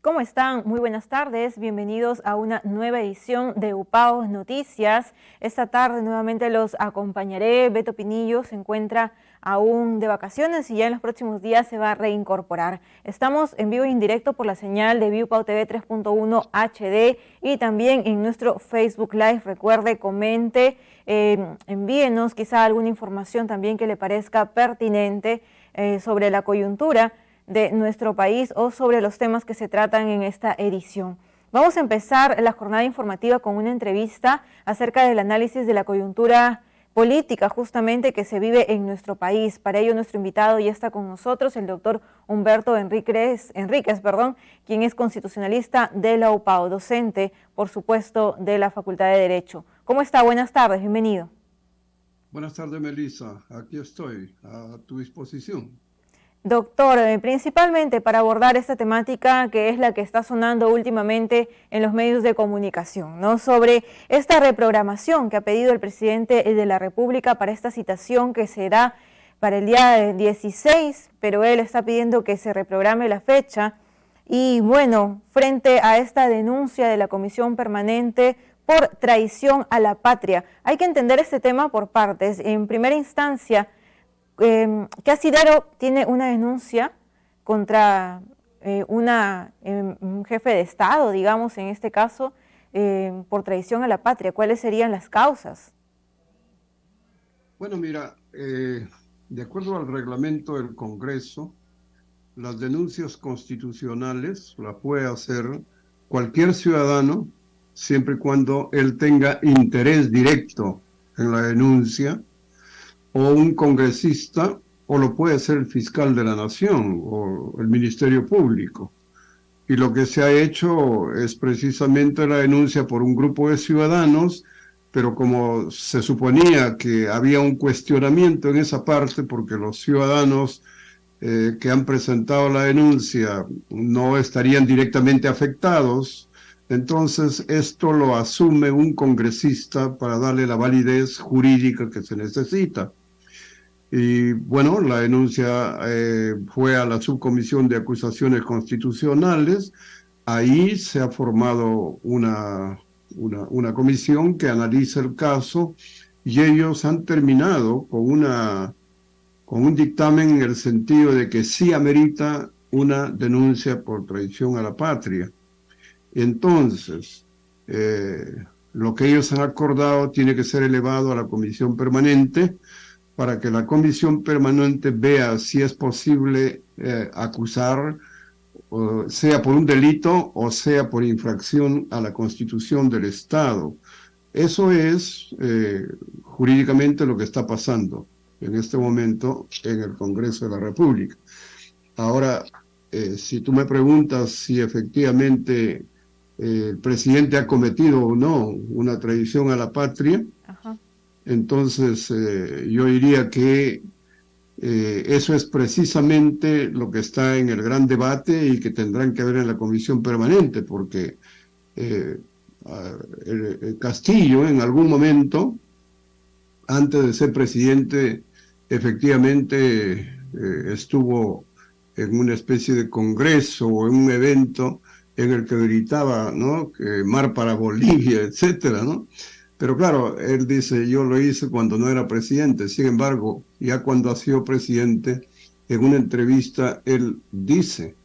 ¿Cómo están? Muy buenas tardes. Bienvenidos a una nueva edición de UPAO Noticias. Esta tarde nuevamente los acompañaré. Beto Pinillo se encuentra aún de vacaciones y ya en los próximos días se va a reincorporar. Estamos en vivo e indirecto por la señal de ViuPAO TV 3.1 HD y también en nuestro Facebook Live. Recuerde, comente, envíenos quizá alguna información también que le parezca pertinente sobre la coyuntura de nuestro país o sobre los temas que se tratan en esta edición. Vamos a empezar la jornada informativa con una entrevista acerca del análisis de la coyuntura política justamente que se vive en nuestro país. Para ello nuestro invitado ya está con nosotros, el doctor Humberto Enríquez, quien es constitucionalista de la UPAO, docente, por supuesto, de la Facultad de Derecho. ¿Cómo está? Buenas tardes, bienvenido. Buenas tardes, Melissa. Aquí estoy, a tu disposición. Doctor, principalmente para abordar esta temática que es la que está sonando últimamente en los medios de comunicación, ¿no? Sobre esta reprogramación que ha pedido el presidente de la República para esta citación que será para el día 16, pero él está pidiendo que se reprograme la fecha. Y bueno, frente a esta denuncia de la Comisión Permanente por traición a la patria, hay que entender este tema por partes. En primera instancia, Casidero tiene una denuncia contra un jefe de Estado, digamos, en este caso, por traición a la patria. ¿Cuáles serían las causas? Bueno, mira, de acuerdo al reglamento del Congreso, las denuncias constitucionales las puede hacer cualquier ciudadano siempre y cuando él tenga interés directo en la denuncia, o un congresista, o lo puede hacer el fiscal de la nación o el Ministerio Público. Y lo que se ha hecho es precisamente la denuncia por un grupo de ciudadanos, pero como se suponía que había un cuestionamiento en esa parte, porque los ciudadanos que han presentado la denuncia no estarían directamente afectados, entonces esto lo asume un congresista para darle la validez jurídica que se necesita. Y bueno, la denuncia fue a la Subcomisión de Acusaciones Constitucionales. Ahí se ha formado una comisión que analiza el caso y ellos han terminado con un dictamen en el sentido de que sí amerita una denuncia por traición a la patria. Entonces, lo que ellos han acordado tiene que ser elevado a la Comisión Permanente, para que la Comisión Permanente vea si es posible acusar, sea por un delito o sea por infracción a la Constitución del Estado. Eso es jurídicamente lo que está pasando en este momento en el Congreso de la República. Ahora, si tú me preguntas si efectivamente el presidente ha cometido o no una traición a la patria, Ajá. entonces yo diría que eso es precisamente lo que está en el gran debate y que tendrán que ver en la Comisión Permanente, porque el Castillo en algún momento, antes de ser presidente, efectivamente estuvo en una especie de congreso o en un evento en el que gritaba, ¿no?, que mar para Bolivia, etcétera, ¿no? Pero claro, él dice, yo lo hice cuando no era presidente. Sin embargo, ya cuando ha sido presidente, en una entrevista, él dice,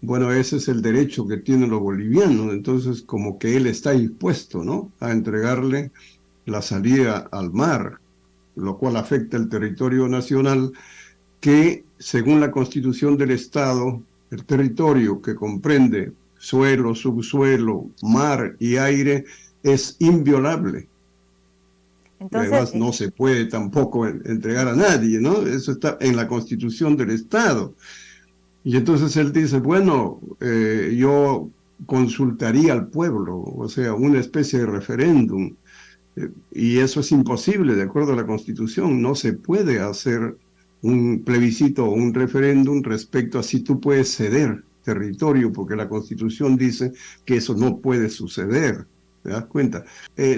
bueno, ese es el derecho que tienen los bolivianos. Entonces, como que él está dispuesto, ¿no?, a entregarle la salida al mar, lo cual afecta el territorio nacional, que según la Constitución del Estado, el territorio que comprende suelo, subsuelo, mar y aire es inviolable. Y Entonces, además no se puede tampoco entregar a nadie, ¿no? Eso está en la Constitución del Estado. Y entonces él dice, bueno, yo consultaría al pueblo, o sea, una especie de referéndum. Y eso es imposible, de acuerdo a la Constitución. No se puede hacer un plebiscito o un referéndum respecto a si tú puedes ceder territorio, porque la Constitución dice que eso no puede suceder. ¿Te das cuenta?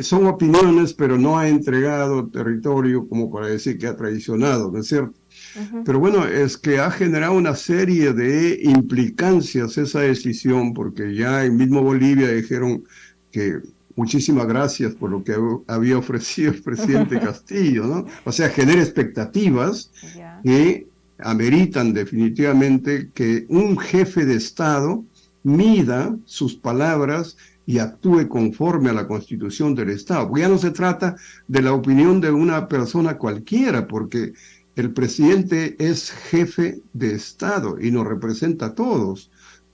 Son opiniones, pero no ha entregado territorio como para decir que ha traicionado, ¿no es cierto? Ujú. Pero bueno, es que ha generado una serie de implicancias esa decisión, porque ya en mismo Bolivia dijeron que muchísimas gracias por lo que había ofrecido el presidente Castillo, ¿no? O sea, genera expectativas Ya. que ameritan definitivamente que un jefe de Estado mida sus palabras y actúe conforme a la Constitución del Estado. Porque ya no se trata de la opinión de una persona cualquiera, porque el presidente es jefe de Estado y nos representa a todos.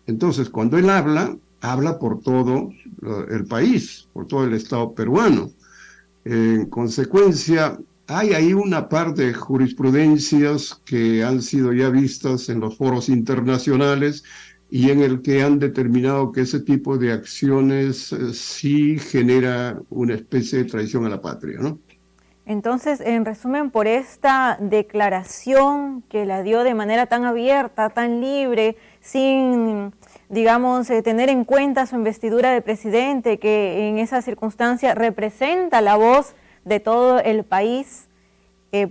Entonces, cuando él habla, habla por todo el país, por todo el Estado peruano. En consecuencia, hay ahí una par de jurisprudencias que han sido ya vistas en los foros internacionales y en el que han determinado que ese tipo de acciones sí genera una especie de traición a la patria, ¿no? Entonces, en resumen, por esta declaración que la dio de manera tan abierta, tan libre, sin, digamos, tener en cuenta su investidura de presidente, que en esa circunstancia representa la voz de todo el país,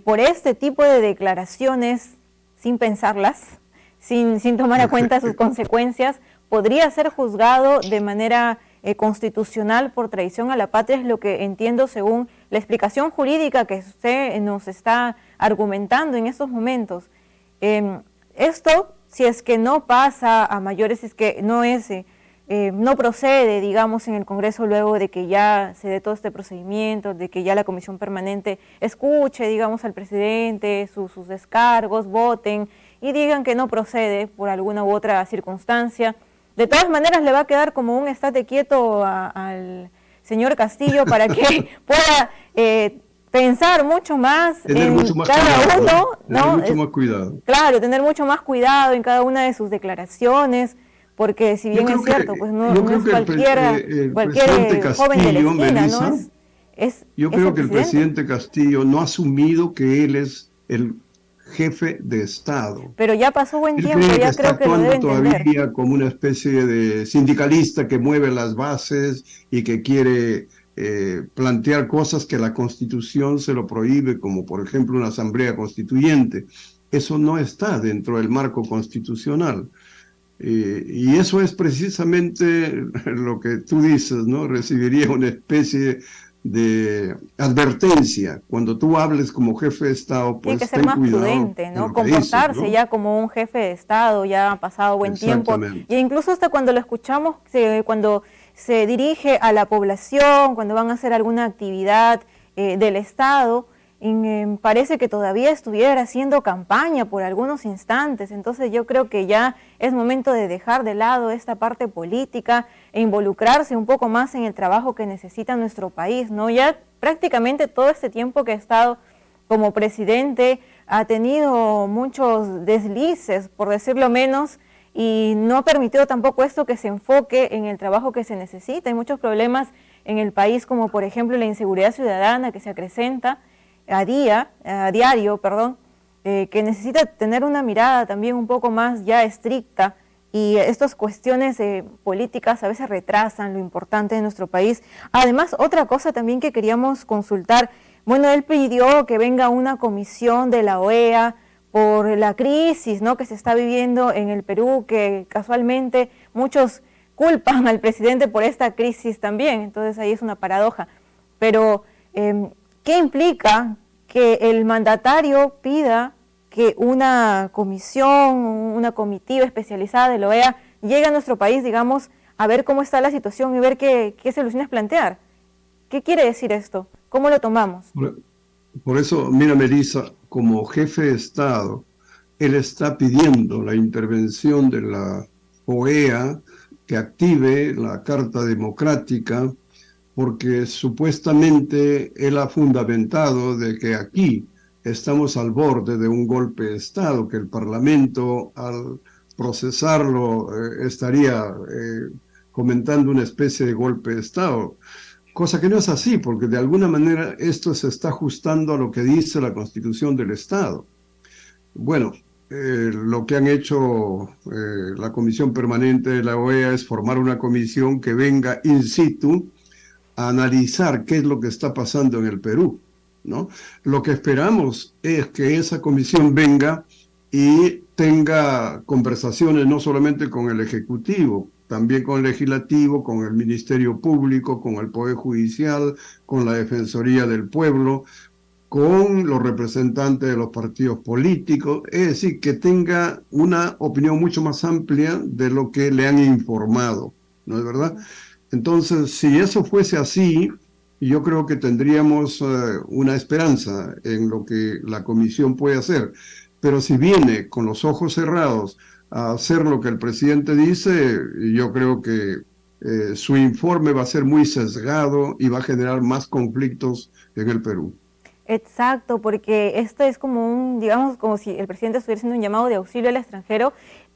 por este tipo de declaraciones, sin pensarlas, sin tomar a cuenta sus consecuencias, podría ser juzgado de manera constitucional por traición a la patria, es lo que entiendo según la explicación jurídica que usted nos está argumentando en estos momentos. Esto, si es que no pasa a mayores, si es que no es, no procede, digamos, en el Congreso luego de que ya se dé todo este procedimiento, de que ya la Comisión Permanente escuche, digamos, al presidente, sus descargos, voten y digan que no procede por alguna u otra circunstancia. De todas maneras le va a quedar como un estate quieto al señor Castillo para que pueda pensar mucho más Tener en mucho más cada cuidado, uno, ¿no? Tener ¿no? mucho más cuidado. Claro, tener mucho más cuidado en cada una de sus declaraciones, porque si Yo bien es creo cierto, que, pues no, yo no creo es que el cualquier presidente joven de la Castillo, esquina, ¿no? Melissa, yo Es el creo que el presidente. presidente Castillo no ha asumido que él es el jefe de Estado. Pero ya pasó buen Él tiempo, cree que ya está creo que lo debe actuando entender. todavía como una especie de sindicalista que mueve las bases y que quiere plantear cosas que la Constitución se lo prohíbe, como por ejemplo una asamblea constituyente. Eso no está dentro del marco constitucional. Y eso es precisamente lo que tú dices, ¿no? Recibiría una especie de advertencia. Cuando tú hables como jefe de Estado, Tiene que pues ser ten más cuidado prudente, en ¿no? lo que dices, Comportarse ¿no? ya como un jefe de Estado, ya ha pasado buen tiempo. Exactamente. Y incluso hasta cuando lo escuchamos, cuando se dirige a la población, cuando van a hacer alguna actividad del Estado, parece que todavía estuviera haciendo campaña por algunos instantes. Entonces yo creo que ya es momento de dejar de lado esta parte política e involucrarse un poco más en el trabajo que necesita nuestro país, ¿no? Ya prácticamente todo este tiempo que ha estado como presidente ha tenido muchos deslices, por decirlo menos, y no ha permitido tampoco esto que se enfoque en el trabajo que se necesita. Hay muchos problemas en el país, como por ejemplo la inseguridad ciudadana que se acrecenta a diario, perdón, que necesita tener una mirada también un poco más ya estricta, y estas cuestiones políticas a veces retrasan lo importante de nuestro país. Además, otra cosa también que queríamos consultar, bueno, él pidió que venga una comisión de la OEA por la crisis, ¿no?, que se está viviendo en el Perú, que casualmente muchos culpan al presidente por esta crisis también, entonces ahí es una paradoja. Pero, ¿qué implica que el mandatario pida que una comisión, una comitiva especializada de la OEA llegue a nuestro país, digamos, a ver cómo está la situación y ver qué soluciones plantear? ¿Qué quiere decir esto? ¿Cómo lo tomamos? Por eso, mira, Melissa, como jefe de Estado, él está pidiendo la intervención de la OEA que active la Carta Democrática, porque supuestamente él ha fundamentado de que aquí estamos al borde de un golpe de Estado, que el Parlamento al procesarlo estaría comentando una especie de golpe de Estado, cosa que no es así, porque de alguna manera esto se está ajustando a lo que dice la Constitución del Estado. Bueno, lo que han hecho la Comisión Permanente de la OEA es formar una comisión que venga in situ a analizar qué es lo que está pasando en el Perú. ¿no? Lo que esperamos es que esa comisión venga y tenga conversaciones no solamente con el Ejecutivo, también con el Legislativo, con el Ministerio Público, con el Poder Judicial, con la Defensoría del Pueblo, con los representantes de los partidos políticos, es decir, que tenga una opinión mucho más amplia de lo que le han informado, ¿no es verdad? Entonces, si eso fuese así, yo creo que tendríamos una esperanza en lo que la comisión puede hacer. Pero si viene con los ojos cerrados a hacer lo que el presidente dice, yo creo que su informe va a ser muy sesgado y va a generar más conflictos en el Perú. Exacto, porque esto es como digamos, como si el presidente estuviera haciendo un llamado de auxilio al extranjero,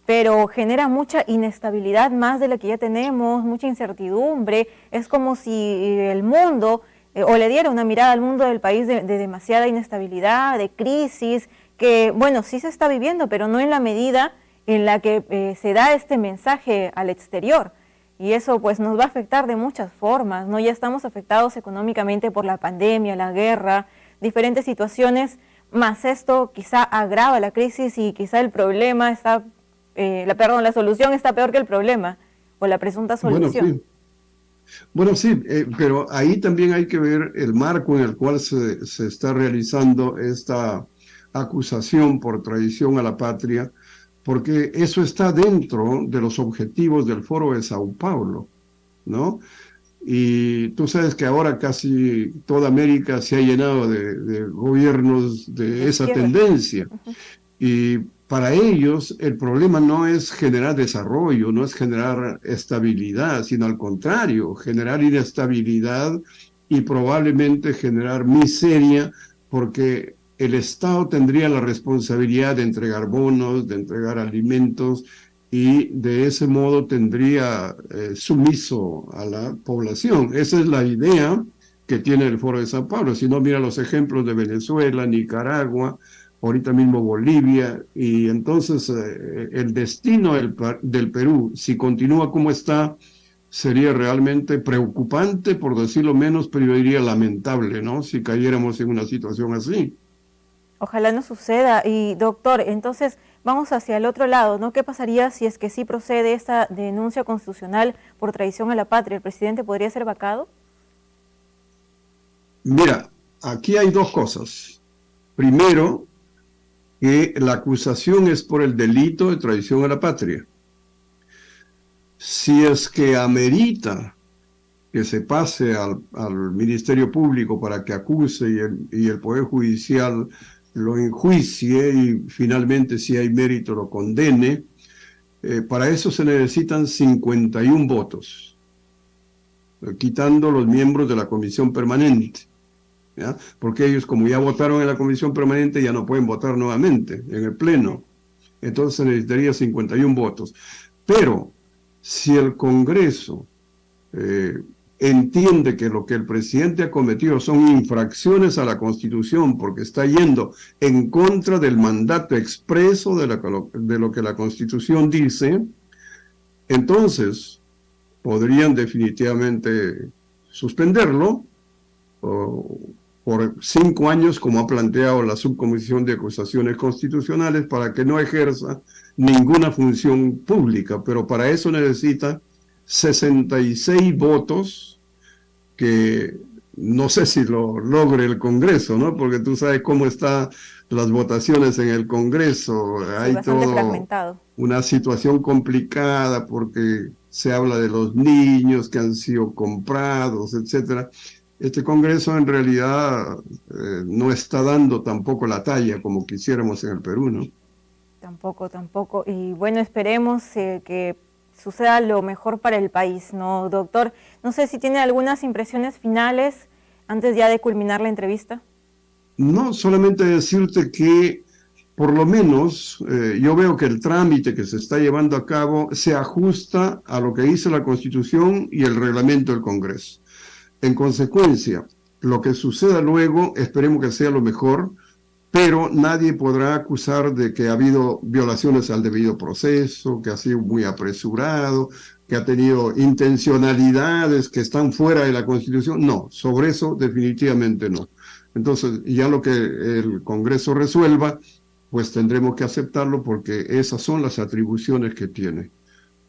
pero genera mucha inestabilidad más de la que ya tenemos, mucha incertidumbre. Es como si el mundo, o le diera una mirada al mundo del país de demasiada inestabilidad, de crisis, que bueno, sí se está viviendo, pero no en la medida en la que se da este mensaje al exterior. Y eso pues nos va a afectar de muchas formas, ¿no? Ya estamos afectados económicamente por la pandemia, la guerra, diferentes situaciones, más esto quizá agrava la crisis y quizá el problema está, la solución está peor que el problema, o la presunta Bueno, solución. sí. Bueno, sí, pero ahí también hay que ver el marco en el cual se está realizando esta acusación por traición a la patria, porque eso está dentro de los objetivos del Foro de Sao Paulo, ¿no? Y tú sabes que ahora casi toda América se ha llenado de gobiernos De de esa izquierda. tendencia. Ujú. Y para ellos el problema no es generar desarrollo, no es generar estabilidad, sino al contrario, generar inestabilidad y probablemente generar miseria, porque el Estado tendría la responsabilidad de entregar bonos, de entregar alimentos, y de ese modo tendría sumiso a la población. Esa es la idea que tiene el Foro de Sao Paulo. Si no, mira los ejemplos de Venezuela, Nicaragua, ahorita mismo Bolivia, y entonces el destino del Perú, si continúa como está, sería realmente preocupante, por decirlo menos, pero yo diría lamentable, ¿no? Si cayéramos en una situación así. Ojalá no suceda. Y doctor, entonces vamos hacia el otro lado, ¿no? ¿Qué pasaría si es que sí procede esta denuncia constitucional por traición a la patria? ¿El presidente podría ser vacado? Mira, aquí hay dos cosas. Primero, que la acusación es por el delito de traición a la patria. Si es que amerita que se pase al Ministerio Público para que acuse y el Poder Judicial lo enjuicie y finalmente, si hay mérito, lo condene, para eso se necesitan 51 votos, quitando los miembros de la Comisión Permanente, ¿ya? Porque ellos, como ya votaron en la Comisión Permanente, ya no pueden votar nuevamente en el Pleno. Entonces se necesitaría 51 votos. Pero si el Congreso eh, entiende que lo que el presidente ha cometido son infracciones a la Constitución porque está yendo en contra del mandato expreso de lo que la Constitución dice, entonces podrían definitivamente suspenderlo o, por 5 años, como ha planteado la Subcomisión de Acusaciones Constitucionales, para que no ejerza ninguna función pública, pero para eso necesita 66 votos que no sé si lo logre el Congreso, ¿no? Porque tú sabes cómo están las votaciones en el Congreso, Sí, hay bastante todo fragmentado. una situación complicada porque se habla de los niños que han sido comprados, etcétera. Este Congreso en realidad no está dando tampoco la talla como quisiéramos en el Perú, ¿no? Tampoco, tampoco. Y bueno, esperemos que suceda lo mejor para el país, ¿no, doctor? No sé si tiene algunas impresiones finales antes ya de culminar la entrevista. No, solamente decirte que por lo menos yo veo que el trámite que se está llevando a cabo se ajusta a lo que dice la Constitución y el reglamento del Congreso. En consecuencia, lo que suceda luego, esperemos que sea lo mejor, pero nadie podrá acusar de que ha habido violaciones al debido proceso, que ha sido muy apresurado, que ha tenido intencionalidades que están fuera de la Constitución. No, sobre eso definitivamente no. Entonces, ya lo que el Congreso resuelva, pues tendremos que aceptarlo porque esas son las atribuciones que tiene.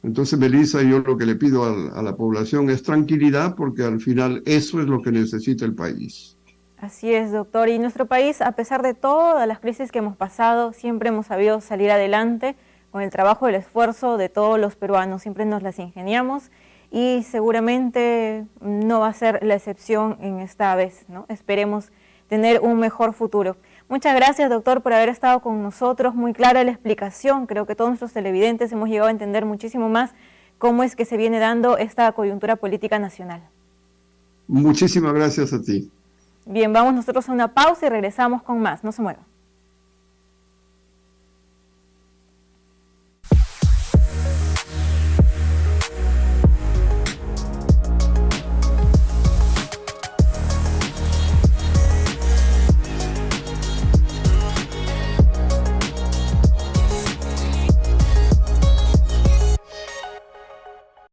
Entonces, Melissa, yo lo que le pido a la población es tranquilidad porque al final eso es lo que necesita el país. Así es, doctor. Y nuestro país, a pesar de todas las crisis que hemos pasado, siempre hemos sabido salir adelante con el trabajo y el esfuerzo de todos los peruanos. Siempre nos las ingeniamos y seguramente no va a ser la excepción en esta vez, ¿no? Esperemos tener un mejor futuro. Muchas gracias, doctor, por haber estado con nosotros. Muy clara la explicación. Creo que todos nuestros televidentes hemos llegado a entender muchísimo más cómo es que se viene dando esta coyuntura política nacional. Muchísimas gracias a ti. Bien, vamos nosotros a una pausa y regresamos con más. No se muevan.